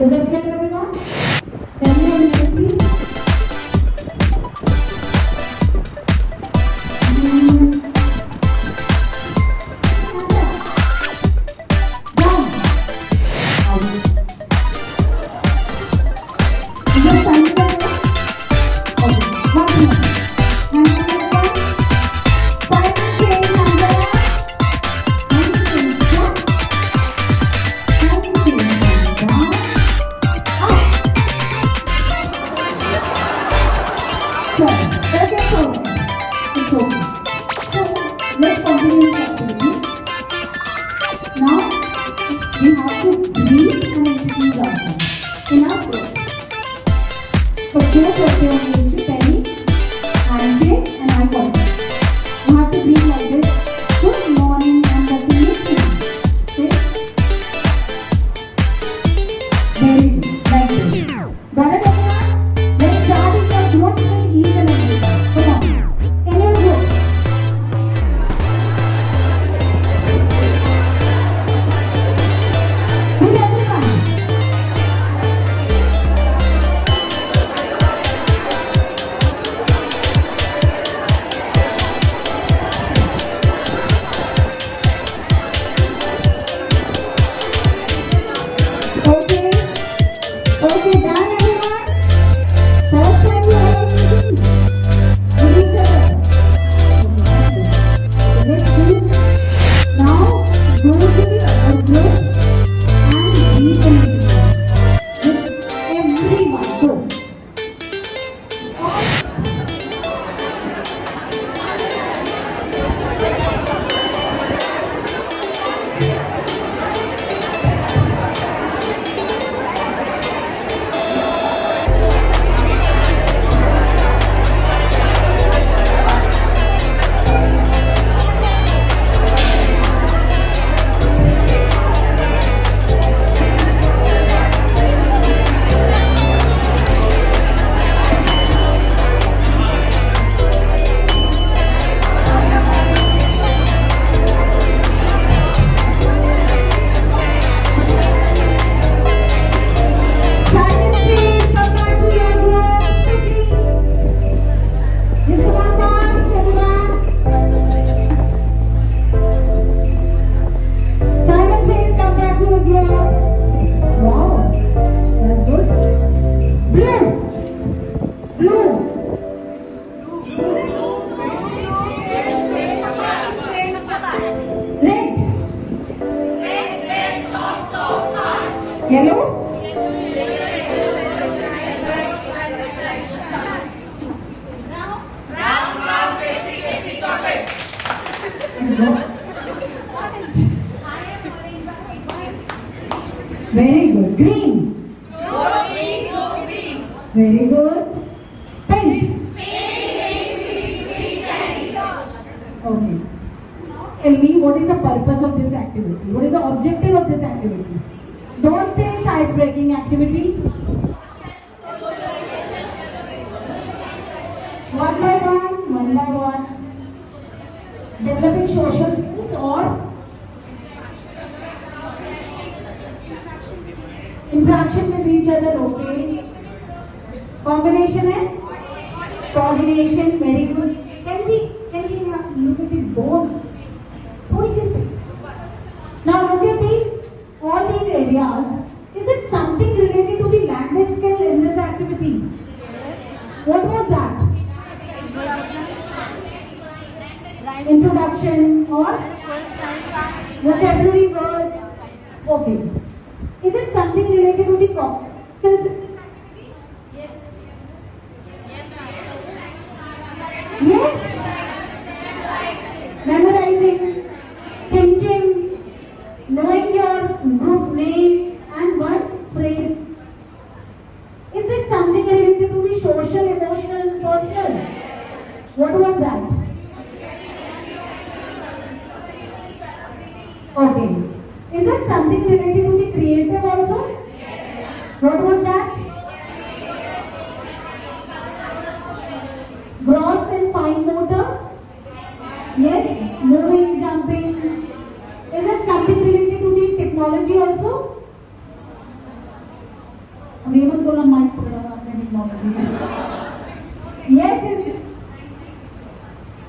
Is that clear, everyone? Can you hear me, please? Very good. Green. No green, no green. Very good. Pink. Pink. Okay. Tell me, what is the purpose of this activity? What is the objective of this activity? Don't say it's ice-breaking activity. One by one. Developing social skills or interaction with each other, okay. Combination and coordination, very good. Can we look at this board? Who is this? Now look at all these areas. Is it something related to the language skill in this activity? What was that? Introduction or vocabulary words. Okay. Is it something related to the skills? Yes. Memorizing, thinking, knowing your group name and one phrase. Is it something related to the social, emotional, personal? What was that? Okay. Is it something related to the creative also? What was that? Gross and fine motor? Yes. Moving, jumping. Is it something related to the technology also? अब ये मत बोला mic पकड़ा हुआ आपने technology yes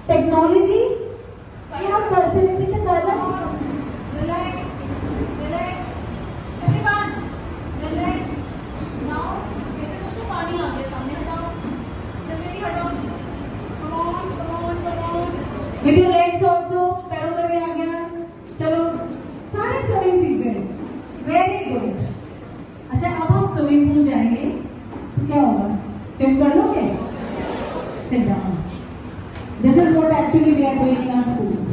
technology क्या facility से ज्यादा Relax. Relax. Everyone. Relax. Now, ऐसे सोचो पानी आ गया सामने हटाओ. जल्दी हटाओ. Come on, come on, come on. With your legs also पैरों तक भी आ गया चलो सारे स्विमिंग सीख गए वेरी गुड अच्छा अब हम स्विमिंग पूल जाएंगे तो क्या होगा स्विम कर लोगे sit down this is what actually we are doing in our schools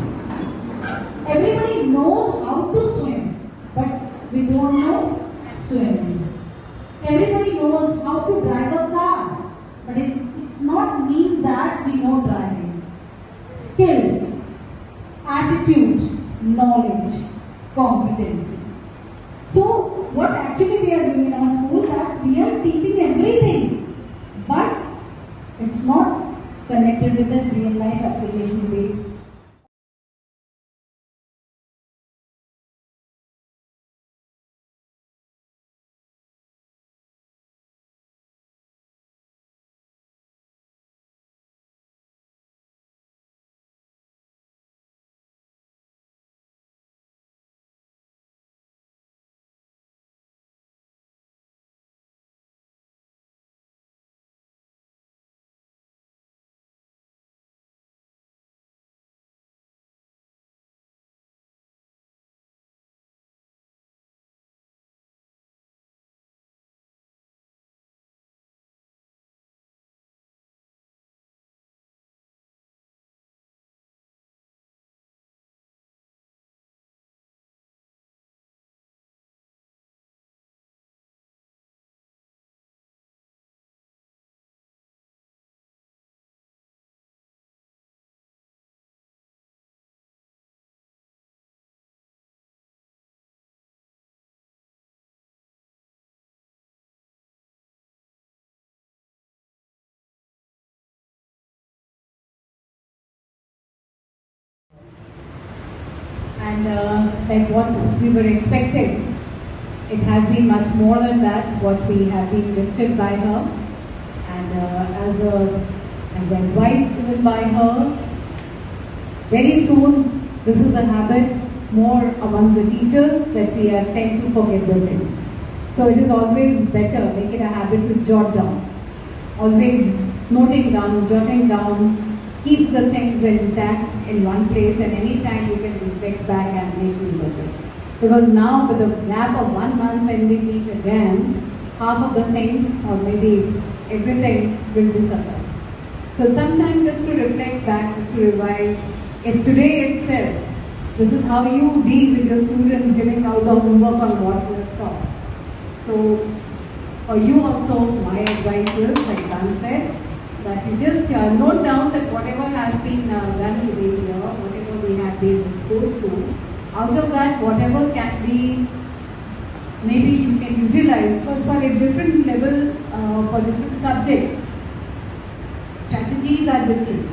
everybody knows how to swim but we don't know swimming everybody knows how to drive a car but it not means that we know driving skill attitude knowledge competency so what actually we are doing in our school that we are teaching everything but it's not connected with the real life application based and like what we were expecting. It has been much more than that, what we have been lifted by her, and as advice given by her. Very soon, this is a habit more among the teachers that we are tend to forget the things. So it is always better, make it a habit to jot down. Always noting down, jotting down, keeps the things intact in one place, and anytime you can reflect back and make use of it. Because now with a gap of 1 month when we meet again, half of the things or maybe everything will disappear. So sometimes just to reflect back, just to revise, if today itself, this is how you deal with your students giving out the homework on what you have taught. So for you also, my advice is, like Dan said, that you just note down that whatever has been done today here, whatever we have been exposed to, out of that, whatever can be, maybe you can utilize, because for a different level, for different subjects, strategies are different.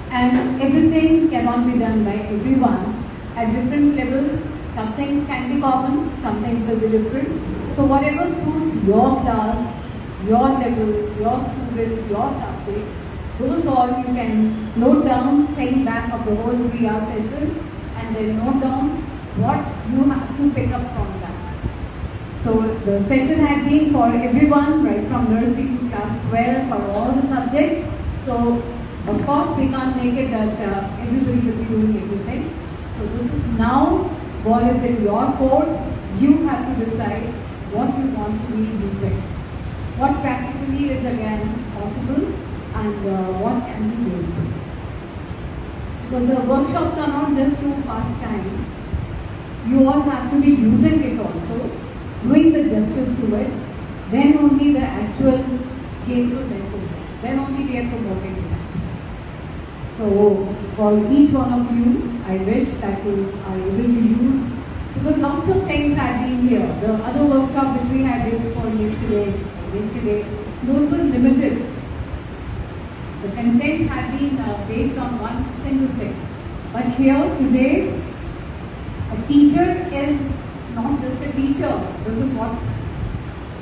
And everything cannot be done by everyone. At different levels, some things can be common, some things will be different. So whatever suits your class, your level, your students, your subject, those all you can note down, think back of the whole 3-hour session, and then note down what you have to pick up from that. So the session had been for everyone, right from nursery to class 12 for all the subjects. So of course we can't make it that everybody will be doing everything. So this is now, ball is in your court. You have to decide what you want to be using. What practically is again possible and what can be doing. Because the workshops are not just to pass time. You all have to be using it also, doing the justice to it. Then only the actual gainful message. Then only we are promoting it. So for each one of you, I wish that you are able to use, because lots of things have been here. The other workshop which we had did for yesterday, those were limited. The content had been based on one single thing. But here today, a teacher is not just a teacher. This is what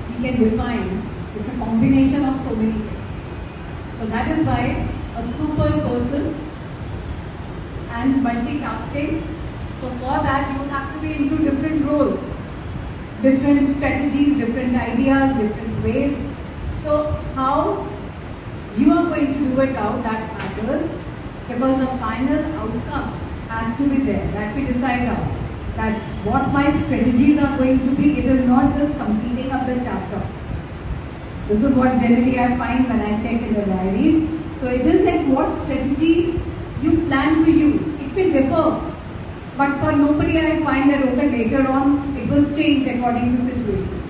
we can define, it's a combination of so many things. So that is why a super person and multitasking. So for that you have to be into different roles, different strategies, different ideas, different ways. So how you are going to do it out, that matters, because the final outcome has to be there, that we decide out. That what my strategies are going to be, it is not just completing up the chapter. This is what generally I find when I check in the diaries. So it is like what strategy you plan to use. It will differ. But for nobody I find that okay, later on it was changed according to situations.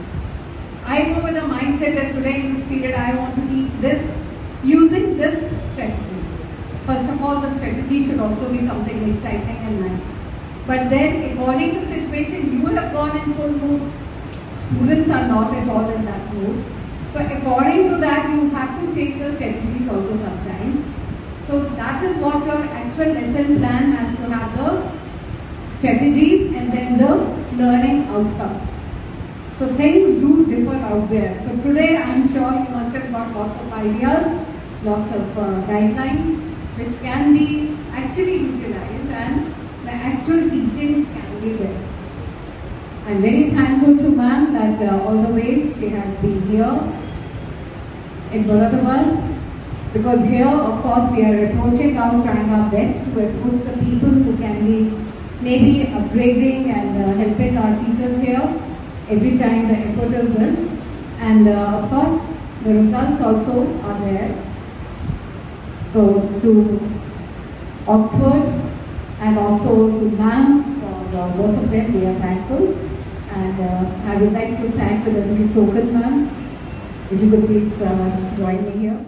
I go with the mindset that today in this period I want to teach this using this strategy. First of all, the strategy should also be something exciting and nice. But then according to situation, you have gone in full mood. Students are not at all in that mood. So according to that, you have to change the strategies also sometimes. So that is what your actual lesson plan has to have, the strategies and then the learning outcomes. So things do differ out there. So today I am sure you must have got lots of ideas, lots of guidelines which can be actually utilized and the actual teaching can be there. I am very thankful to ma'am that all the way she has been here in Baratawal, because here of course we are approaching out, trying our best to approach the people who can be maybe upgrading and helping our teachers here every time the effort is this. And of course the results also are there. So to Oxford and also to ma'am, for both of them we are thankful. And I would like to thank the little token ma'am. If you could please join me here.